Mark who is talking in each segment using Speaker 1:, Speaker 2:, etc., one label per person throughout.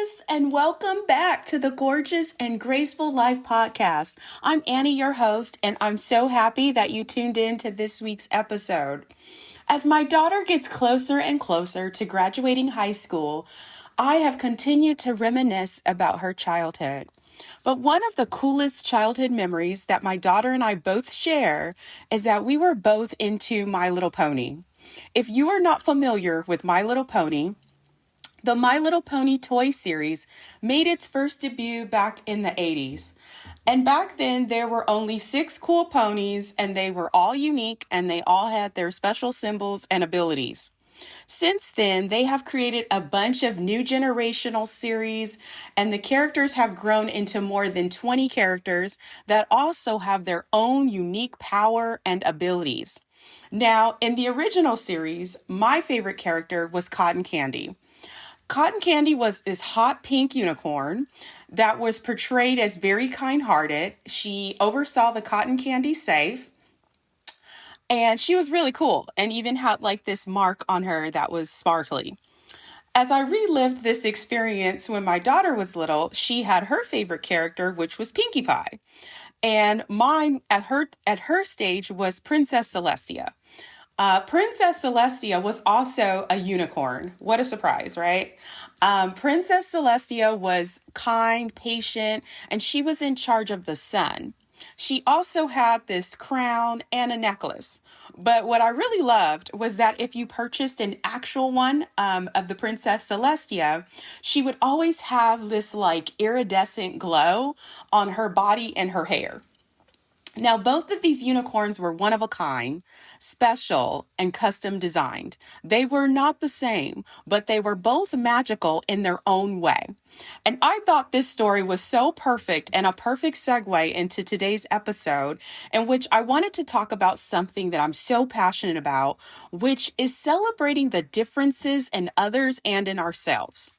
Speaker 1: gorgeous, and welcome back to the Gorgeous and Graceful Life podcast. I'm Annie, your host, and I'm so happy that you tuned in to this week's episode. As my daughter gets closer and closer to graduating high school, I have continued to reminisce about her childhood. But one of the coolest childhood memories that my daughter and I both share is that we were both into My Little Pony. If you are not familiar with My Little Pony, the My Little Pony toy series made its first debut back in the 80s. And back then, there were only 6 cool ponies, and they were all unique, and they all had their special symbols and abilities. Since then, they have created a bunch of new generational series, and the characters have grown into more than 20 characters that also have their own unique power and abilities. Now, in the original series, my favorite character was Cotton Candy. Cotton Candy was this hot pink unicorn that was portrayed as very kind-hearted. She oversaw the cotton candy safe, and she was really cool and even had like this mark on her that was sparkly. As I relived this experience when my daughter was little, she had her favorite character, which was Pinkie Pie. And mine at her stage was Princess Celestia. Princess Celestia was also a unicorn. What a surprise, right? Princess Celestia was kind, patient, and she was in charge of the sun. She also had this crown and a necklace. But what I really loved was that if you purchased an actual one of the Princess Celestia, she would always have this like iridescent glow on her body and her hair. Now, both of these unicorns were one of a kind, special, and custom designed. They were not the same, but they were both magical in their own way. And I thought this story was so perfect and a perfect segue into today's episode, in which I wanted to talk about something that I'm so passionate about, which is celebrating the differences in others and in ourselves.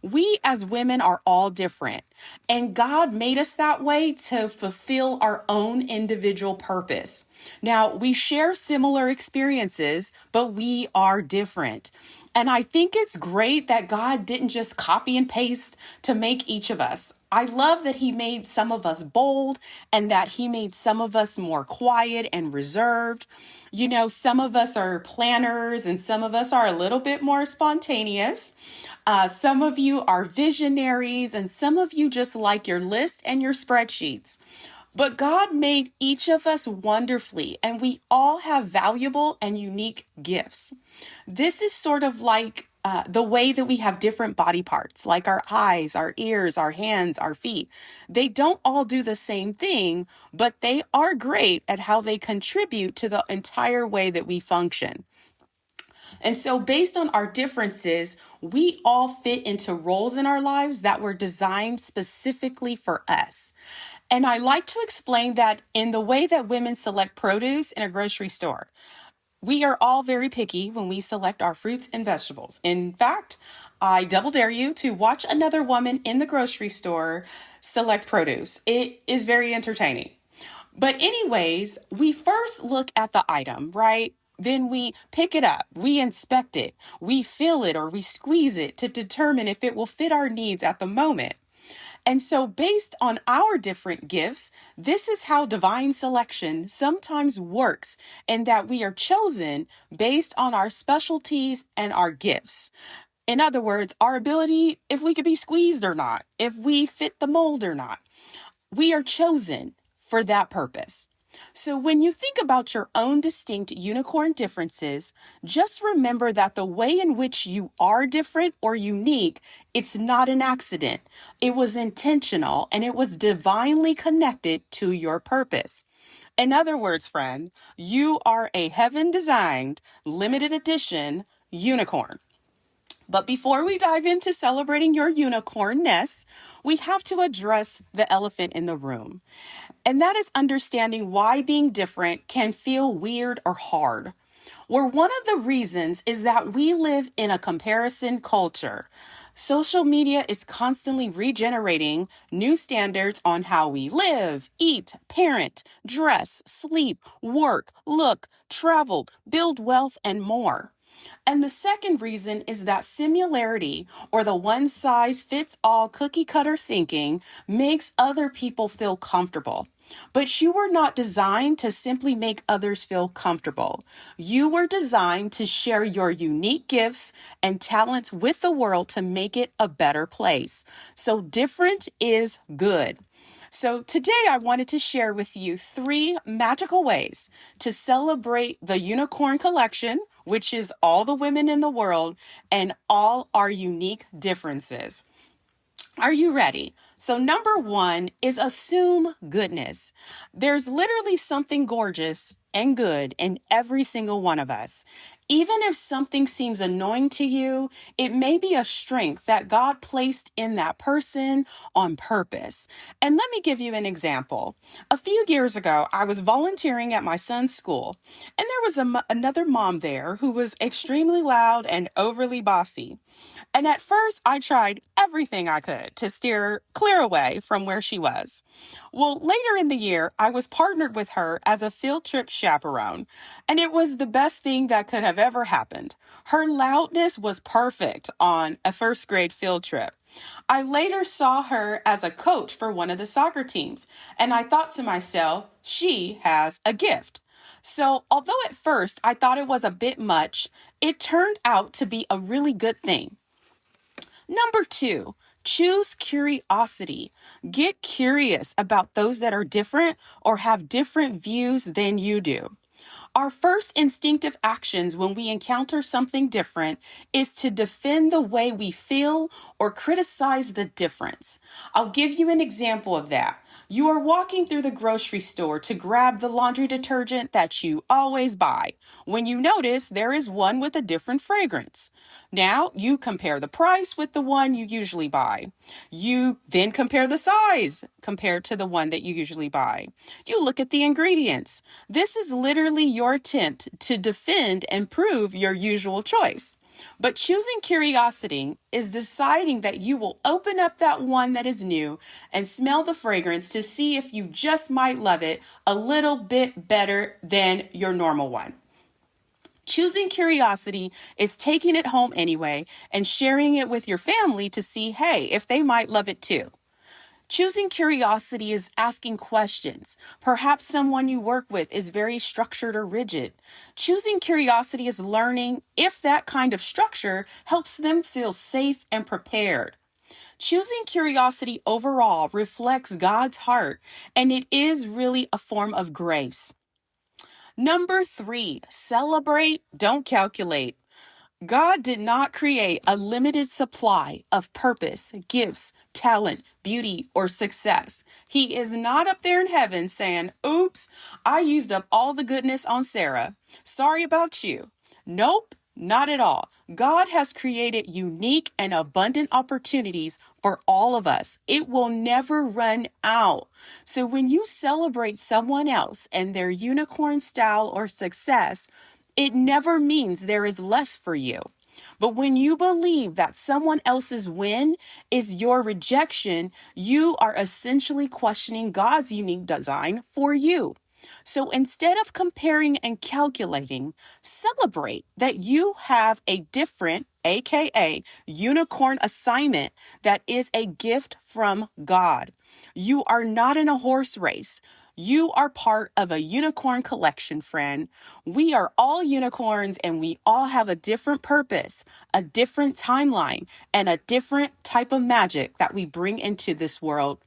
Speaker 1: We as women are all different, and God made us that way to fulfill our own individual purpose. Now, we share similar experiences, but we are different. And I think it's great that God didn't just copy and paste to make each of us. I love that he made some of us bold and that he made some of us more quiet and reserved. You know, some of us are planners and some of us are a little bit more spontaneous. Some of you are visionaries and some of you just like your list and your spreadsheets. But God made each of us wonderfully, and we all have valuable and unique gifts. This is sort of like the way that we have different body parts, like our eyes, our ears, our hands, our feet. They don't all do the same thing, but they are great at how they contribute to the entire way that we function. And so based on our differences, we all fit into roles in our lives that were designed specifically for us. And I like to explain that in the way that women select produce in a grocery store. We are all very picky when we select our fruits and vegetables. In fact, I double dare you to watch another woman in the grocery store select produce. It is very entertaining. But anyways, we first look at the item, right? Then we pick it up, we inspect it, we feel it or we squeeze it to determine if it will fit our needs at the moment. And so based on our different gifts, this is how divine selection sometimes works, in that we are chosen based on our specialties and our gifts. In other words, our ability, if we could be squeezed or not, if we fit the mold or not. We are chosen for that purpose. So when you think about your own distinct unicorn differences, just remember that the way in which you are different or unique, it's not an accident. It was intentional and it was divinely connected to your purpose. In other words, friend, you are a heaven-designed, limited edition unicorn. But before we dive into celebrating your unicornness, we have to address the elephant in the room. And that is understanding why being different can feel weird or hard. Where one of the reasons is that we live in a comparison culture. Social media is constantly regenerating new standards on how we live, eat, parent, dress, sleep, work, look, travel, build wealth, and more. And the second reason is that similarity, or the one size fits all cookie cutter thinking, makes other people feel comfortable. But you were not designed to simply make others feel comfortable. You were designed to share your unique gifts and talents with the world to make it a better place. So different is good. So today I wanted to share with you 3 magical ways to celebrate the Unicorn Collection, which is all the women in the world and all our unique differences. Are you ready? So number 1 is assume goodness. There's literally something gorgeous and good in every single one of us. Even if something seems annoying to you, it may be a strength that God placed in that person on purpose. And let me give you an example. A few years ago, I was volunteering at my son's school, and there was another mom there who was extremely loud and overly bossy. And at first, I tried everything I could to steer clear away from where she was. Well, later in the year, I was partnered with her as a field trip chaperone, and it was the best thing that could have ever happened. Her loudness was perfect on a first grade field trip. I later saw her as a coach for one of the soccer teams, and I thought to myself, she has a gift. So, although at first I thought it was a bit much, it turned out to be a really good thing. Number 2, choose curiosity. Get curious about those that are different or have different views than you do. Our first instinctive actions when we encounter something different is to defend the way we feel or criticize the difference. I'll give you an example of that. You are walking through the grocery store to grab the laundry detergent that you always buy, when you notice there is one with a different fragrance. Now you compare the price with the one you usually buy. You then compare the size compared to the one that you usually buy. You look at the ingredients. This is literally your attempt to defend and prove your usual choice. But choosing curiosity is deciding that you will open up that one that is new and smell the fragrance to see if you just might love it a little bit better than your normal one. Choosing curiosity is taking it home anyway and sharing it with your family to see, hey, if they might love it too. Choosing curiosity is asking questions. Perhaps someone you work with is very structured or rigid. Choosing curiosity is learning if that kind of structure helps them feel safe and prepared. Choosing curiosity overall reflects God's heart, and it is really a form of grace. Number 3, celebrate, don't calculate. God did not create a limited supply of purpose, gifts, talent, beauty, or success. He is not up there in heaven saying, oops, I used up all the goodness on Sarah. Sorry about you. Nope, not at all. God has created unique and abundant opportunities for all of us. It will never run out. So when you celebrate someone else and their unicorn style or success, it never means there is less for you. But when you believe that someone else's win is your rejection, you are essentially questioning God's unique design for you. So instead of comparing and calculating, celebrate that you have a different, aka unicorn assignment that is a gift from God. You are not in a horse race. You are part of a unicorn collection, friend. We are all unicorns and we all have a different purpose, a different timeline, and a different type of magic that we bring into this world.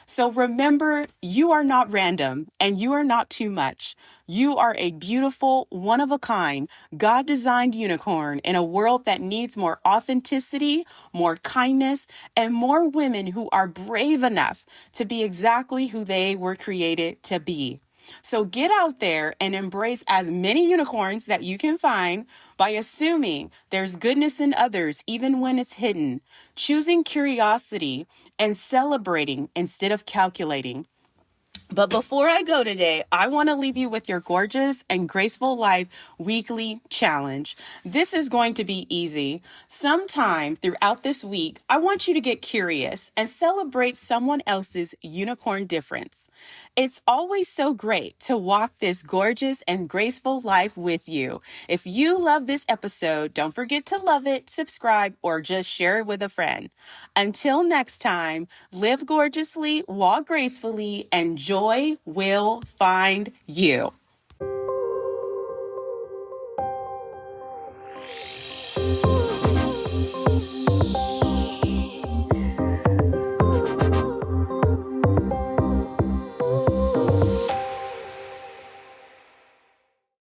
Speaker 1: So remember, you are not random and you are not too much. You are a beautiful, one-of-a-kind, God-designed unicorn in a world that needs more authenticity, more kindness, and more women who are brave enough to be exactly who they were created to be. So get out there and embrace as many unicorns that you can find by assuming there's goodness in others, even when it's hidden, choosing curiosity and celebrating instead of calculating. But before I go today, I want to leave you with your Gorgeous and Graceful Life weekly challenge. This is going to be easy. Sometime throughout this week, I want you to get curious and celebrate someone else's unicorn difference. It's always so great to walk this gorgeous and graceful life with you. If you love this episode, don't forget to love it, subscribe, or just share it with a friend. Until next time, live gorgeously, walk gracefully, and joy will find you.